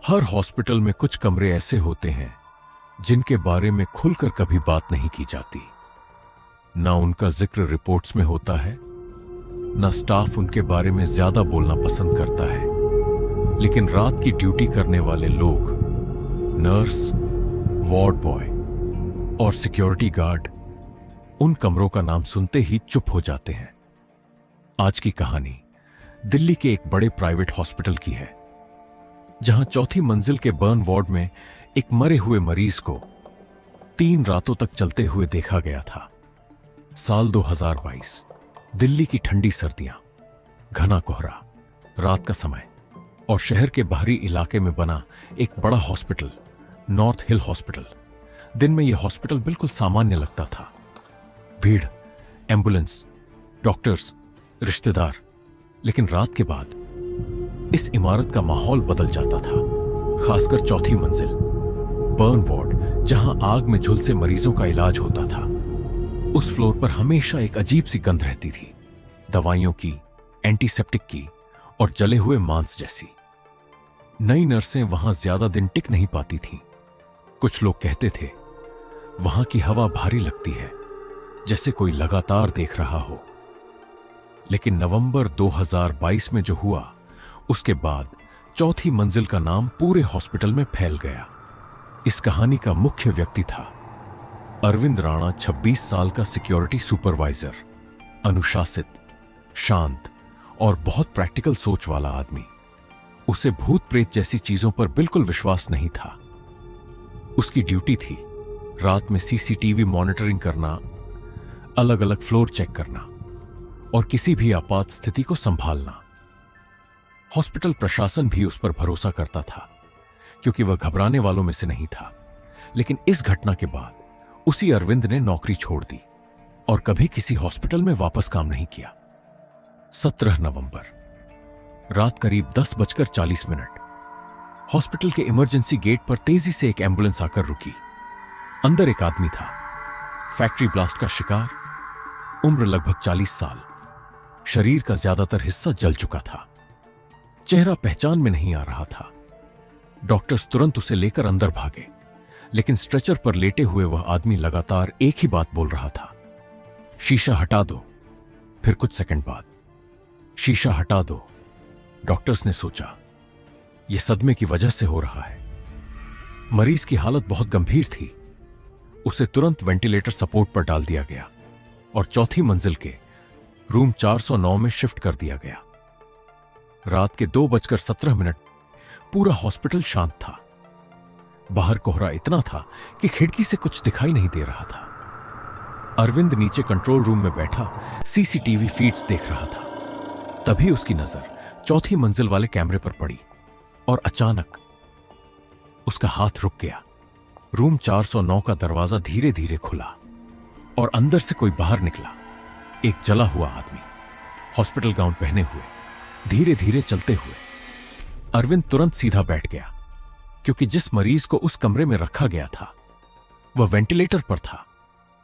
हर hospital में कुछ कमरे ऐसे होते हैं जिनके बारे में खुलकर कभी बात नहीं की जाती। ना उनका जिक्र रिपोर्ट्स में होता है, ना स्टाफ उनके बारे में ज्यादा बोलना पसंद करता है। लेकिन रात की ड्यूटी करने वाले लोग, नर्स, वार्ड बॉय और सिक्योरिटी गार्ड उन कमरों का नाम सुनते ही चुप हो जाते हैं। आज की कहानी दिल्ली के एक बड़े प्राइवेट हॉस्पिटल की है, जहां चौथी मंजिल के बर्न वार्ड में एक मरे हुए मरीज को 3 रातों तक चलते हुए देखा गया था। साल 2022, दिल्ली की ठंडी सर्दियां, घना कोहरा, रात का समय और शहर के बाहरी इलाके में बना एक बड़ा हॉस्पिटल, नॉर्थ हिल हॉस्पिटल। दिन में यह हॉस्पिटल बिल्कुल सामान्य लगता था। भीड़, एम्बुलेंस, डॉक्टर्स, रिश्तेदार। लेकिन रात के बाद इस इमारत का माहौल बदल जाता था, खासकर चौथी मंजिल, बर्न वार्ड, जहां आग में झुलसे मरीजों का इलाज होता था। उस फ्लोर पर हमेशा एक अजीब सी गंध रहती थी, दवाइयों की, एंटीसेप्टिक की और जले हुए मांस जैसी। नई नर्सें वहां ज्यादा दिन टिक नहीं पाती थीं। कुछ लोग कहते थे वहां की हवा भारी लगती है, जैसे कोई लगातार देख रहा हो। लेकिन नवंबर 2022 में जो हुआ, उसके बाद चौथी मंजिल का नाम पूरे हॉस्पिटल में फैल गया। इस कहानी का मुख्य व्यक्ति था अरविंद राणा, 26 साल का सिक्योरिटी सुपरवाइजर। अनुशासित, शांत और बहुत प्रैक्टिकल सोच वाला आदमी। उसे भूत प्रेत जैसी चीजों पर बिल्कुल विश्वास नहीं था। उसकी ड्यूटी थी रात में सीसीटीवी मॉनिटरिंग करना, अलग अलग फ्लोर चेक करना और किसी भी आपात स्थिति को संभालना। हॉस्पिटल प्रशासन भी उस पर भरोसा करता था, क्योंकि वह घबराने वालों में से नहीं था। लेकिन इस घटना के बाद उसी अरविंद ने नौकरी छोड़ दी और कभी किसी हॉस्पिटल में वापस काम नहीं किया। 17 नवंबर, रात करीब 10:40। हॉस्पिटल के इमरजेंसी गेट पर तेजी से एक एम्बुलेंस आकर रुकी। अंदर एक आदमी था, फैक्ट्री ब्लास्ट का शिकार, उम्र लगभग 40 साल। शरीर का ज्यादातर हिस्सा जल चुका था। चेहरा पहचान में नहीं आ रहा था। डॉक्टर्स तुरंत उसे लेकर अंदर भागे, लेकिन स्ट्रेचर पर लेटे हुए वह आदमी लगातार एक ही बात बोल रहा था, शीशा हटा दो। फिर कुछ सेकंड बाद, शीशा हटा दो। डॉक्टर्स ने सोचा यह सदमे की वजह से हो रहा है। मरीज की हालत बहुत गंभीर थी। उसे तुरंत वेंटिलेटर सपोर्ट पर डाल दिया गया और चौथी मंजिल के रूम 409 में शिफ्ट कर दिया गया। रात के 2:17 पूरा हॉस्पिटल शांत था। बाहर कोहरा इतना था कि खिड़की से कुछ दिखाई नहीं दे रहा था। अरविंद नीचे कंट्रोल रूम में बैठा सीसीटीवी फीड्स देख रहा था। तभी उसकी नजर चौथी मंजिल वाले कैमरे पर पड़ी और अचानक उसका हाथ रुक गया। रूम 409 का दरवाजा धीरे धीरे खुला और अंदर से कोई बाहर निकला। एक जला हुआ आदमी, हॉस्पिटल गाउन पहने हुए, धीरे धीरे चलते हुए। अरविंद तुरंत सीधा बैठ गया, क्योंकि जिस मरीज को उस कमरे में रखा गया था वह वेंटिलेटर पर था।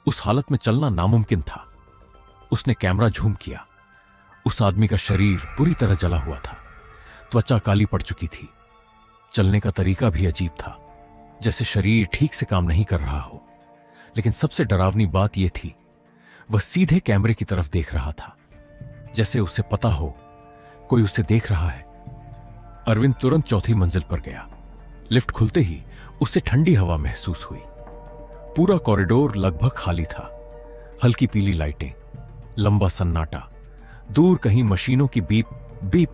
उस हालत में चलना नामुमकिन था। उसने कैमरा झूम किया। उस आदमी का शरीर पूरी तरह जला हुआ था, त्वचा काली पड़ चुकी थी। चलने का तरीका भी अजीब था, जैसे शरीर ठीक से काम नहीं कर रहा हो। लेकिन सबसे डरावनी बात यह थी, वह सीधे कैमरे की तरफ देख रहा था, जैसे उसे पता हो कोई उसे देख रहा है। अरविंद तुरंत चौथी मंजिल पर गया। लिफ्ट खुलते ही उसे ठंडी हवा महसूस हुई। पूरा कॉरिडोर लगभग खाली था। हल्की पीली लाइटें, लंबा सन्नाटा, दूर कहीं मशीनों की बीप बीप।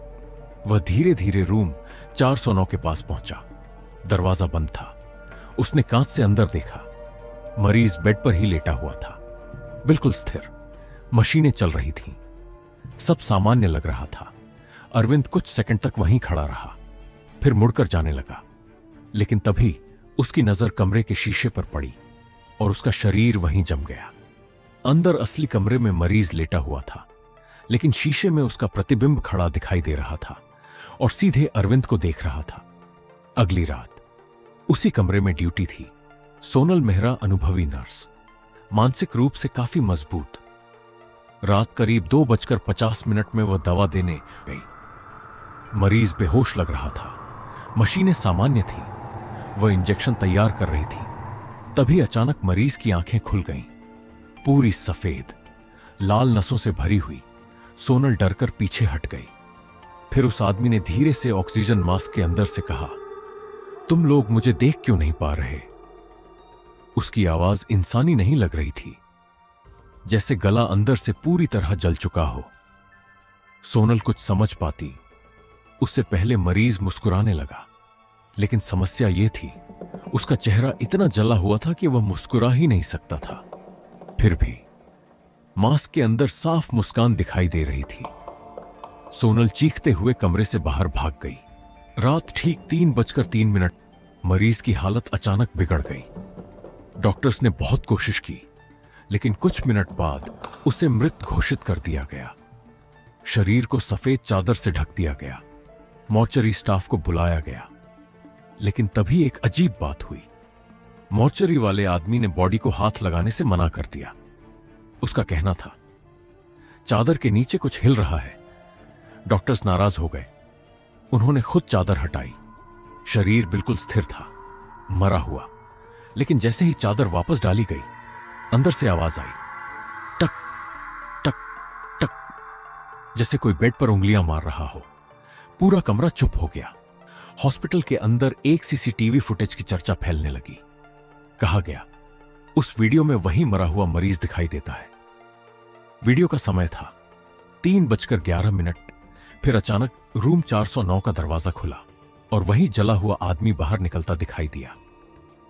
वह धीरे धीरे रूम 409 के पास पहुंचा। दरवाजा बंद था। उसने कांच से अंदर देखा। मरीज बेड पर ही लेटा हुआ था, बिल्कुल स्थिर। मशीनें चल रही थीं। सब सामान्य लग रहा था। अरविंद कुछ सेकंड तक वहीं खड़ा रहा, फिर मुड़कर जाने लगा। लेकिन तभी उसकी नजर कमरे के शीशे पर पड़ी और उसका शरीर वहीं जम गया। अंदर असली कमरे में मरीज लेटा हुआ था, लेकिन शीशे में उसका प्रतिबिंब खड़ा दिखाई दे रहा था और सीधे अरविंद को देख रहा था। अगली रात उसी कमरे में ड्यूटी थी सोनल मेहरा, अनुभवी नर्स, मानसिक रूप से काफी मजबूत। रात करीब 2:50 में वह दवा देने गई। मरीज बेहोश लग रहा था। मशीनें सामान्य थीं, वह इंजेक्शन तैयार कर रही थी। तभी अचानक मरीज की आंखें खुल गईं, पूरी सफेद लाल नसों से भरी हुई। सोनल डरकर पीछे हट गई। फिर उस आदमी ने धीरे से ऑक्सीजन मास्क के अंदर से कहा, तुम लोग मुझे देख क्यों नहीं पा रहे? उसकी आवाज इंसानी नहीं लग रही थी, जैसे गला अंदर से पूरी तरह जल चुका हो। सोनल कुछ समझ पाती उससे पहले मरीज मुस्कुराने लगा, लेकिन समस्या यह थी उसका चेहरा इतना जला हुआ था कि वह मुस्कुरा ही नहीं सकता था। फिर भी मास्क के अंदर साफ मुस्कान दिखाई दे रही थी। सोनल चीखते हुए कमरे से बाहर भाग गई। रात ठीक 3:03। मरीज की हालत अचानक बिगड़ गई। डॉक्टर्स ने बहुत कोशिश की, लेकिन कुछ मिनट बाद उसे मृत घोषित कर दिया गया। शरीर को सफेद चादर से ढक दिया गया। मॉर्चरी स्टाफ को बुलाया गया, लेकिन तभी एक अजीब बात हुई। मॉर्चरी वाले आदमी ने बॉडी को हाथ लगाने से मना कर दिया। उसका कहना था, चादर के नीचे कुछ हिल रहा है। डॉक्टर्स नाराज हो गए। उन्होंने खुद चादर हटाई। शरीर बिल्कुल स्थिर था, मरा हुआ। लेकिन जैसे ही चादर वापस डाली गई, अंदर से आवाज आई, टक टक टक, जैसे कोई बेड पर उंगलियां मार रहा हो। पूरा कमरा चुप हो गया। हॉस्पिटल के अंदर एक सीसीटीवी फुटेज की चर्चा फैलने लगी। कहा गया, उस वीडियो में वही मरा हुआ मरीज दिखाई देता है। वीडियो का समय था 3:11। फिर अचानक रूम 409 का दरवाजा खुला और वही जला हुआ आदमी बाहर निकलता दिखाई दिया।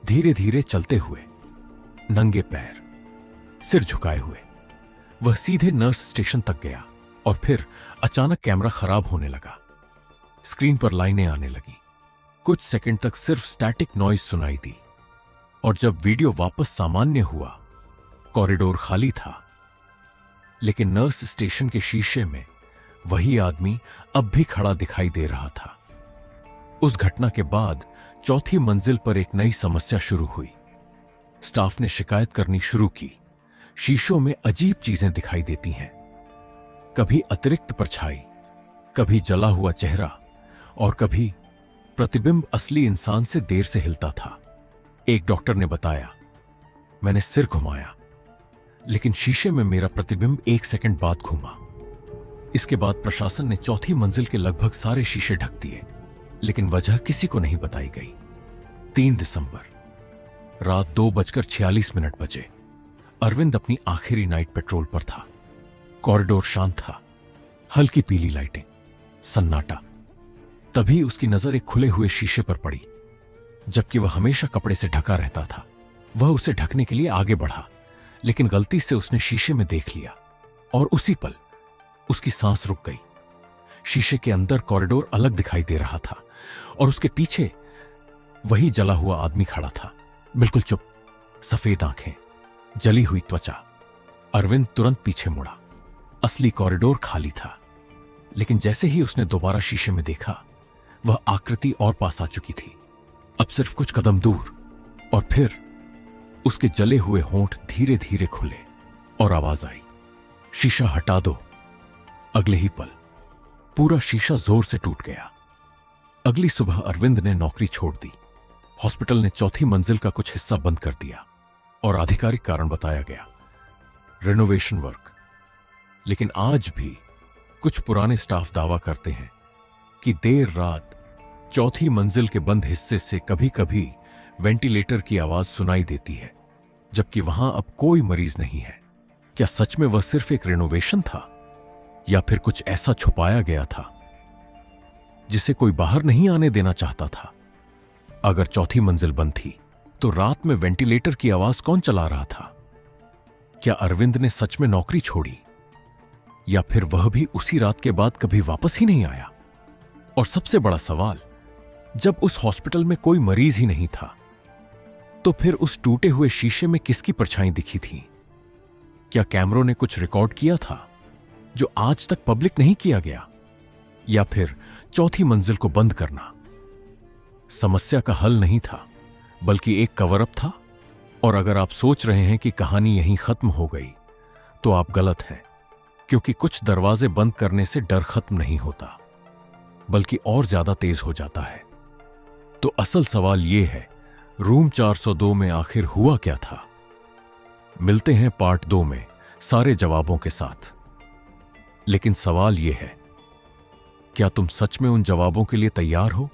धीरे धीरे चलते हुए, नंगे पैर, सिर झुकाए हुए, वह सीधे नर्स स्टेशन तक गया। और फिर अचानक कैमरा खराब होने लगा। स्क्रीन पर लाइनें आने लगी। कुछ सेकंड तक सिर्फ स्टैटिक नॉइज सुनाई दी, और जब वीडियो वापस सामान्य हुआ, कॉरिडोर खाली था, लेकिन नर्स स्टेशन के शीशे में वही आदमी अब भी खड़ा दिखाई दे रहा था। उस घटना के बाद चौथी मंजिल पर एक नई समस्या शुरू हुई। स्टाफ ने शिकायत करनी शुरू की। शीशों में अजीब चीजें दिखाई देती हैं, कभी अतिरिक्त परछाई, कभी जला हुआ चेहरा, और कभी प्रतिबिंब असली इंसान से देर से हिलता था। एक डॉक्टर ने बताया, मैंने सिर घुमाया, लेकिन शीशे में मेरा प्रतिबिंब 1 सेकंड बाद घूमा। इसके बाद प्रशासन ने चौथी मंजिल के लगभग सारे शीशे ढक दिए, लेकिन वजह किसी को नहीं बताई गई। 3 दिसंबर रात 2:46 बजे अरविंद अपनी आखिरी नाइट पेट्रोल पर था। कॉरिडोर शांत था, हल्की पीली लाइटें, सन्नाटा। तभी उसकी नजर एक खुले हुए शीशे पर पड़ी। जबकि वह हमेशा कपड़े से ढका रहता था, वह उसे ढकने के लिए आगे बढ़ा, लेकिन गलती से उसने शीशे में देख लिया, और उसी पल उसकी सांस रुक गई। शीशे के अंदर कॉरिडोर अलग दिखाई दे रहा था, और उसके पीछे वही जला हुआ आदमी खड़ा था, बिल्कुल चुप, सफेद आंखें, जली हुई त्वचा। अरविंद तुरंत पीछे मुड़ा। असली कॉरिडोर खाली था, लेकिन जैसे ही उसने दोबारा शीशे में देखा, वह आकृति और पास आ चुकी थी, अब सिर्फ कुछ कदम दूर। और फिर उसके जले हुए होंठ धीरे धीरे खुले और आवाज आई, शीशा हटा दो। अगले ही पल पूरा शीशा जोर से टूट गया। अगली सुबह अरविंद ने नौकरी छोड़ दी। हॉस्पिटल ने चौथी मंजिल का कुछ हिस्सा बंद कर दिया, और आधिकारिक कारण बताया गया, रेनोवेशन वर्क। लेकिन आज भी कुछ पुराने स्टाफ दावा करते हैं कि देर रात चौथी मंजिल के बंद हिस्से से कभी कभी वेंटिलेटर की आवाज सुनाई देती है, जबकि वहां अब कोई मरीज नहीं है। क्या सच में वह सिर्फ एक रेनोवेशन था, या फिर कुछ ऐसा छुपाया गया था जिसे कोई बाहर नहीं आने देना चाहता था? अगर चौथी मंजिल बंद थी, तो रात में वेंटिलेटर की आवाज कौन चला रहा था? क्या अरविंद ने सच में नौकरी छोड़ी, या फिर वह भी उसी रात के बाद कभी वापस ही नहीं आया? और सबसे बड़ा सवाल, जब उस हॉस्पिटल में कोई मरीज ही नहीं था, तो फिर उस टूटे हुए शीशे में किसकी परछाई दिखी थी? क्या कैमरों ने कुछ रिकॉर्ड किया था जो आज तक पब्लिक नहीं किया गया, या फिर चौथी मंजिल को बंद करना समस्या का हल नहीं था, बल्कि एक कवर अप था? और अगर आप सोच रहे हैं कि कहानी यहीं खत्म हो गई, तो आप गलत हैं, क्योंकि कुछ दरवाजे बंद करने से डर खत्म नहीं होता, बल्कि और ज्यादा तेज हो जाता है। तो असल सवाल यह है, रूम 402 में आखिर हुआ क्या था? मिलते हैं पार्ट 2 में सारे जवाबों के साथ। लेकिन सवाल यह है, क्या तुम सच में उन जवाबों के लिए तैयार हो?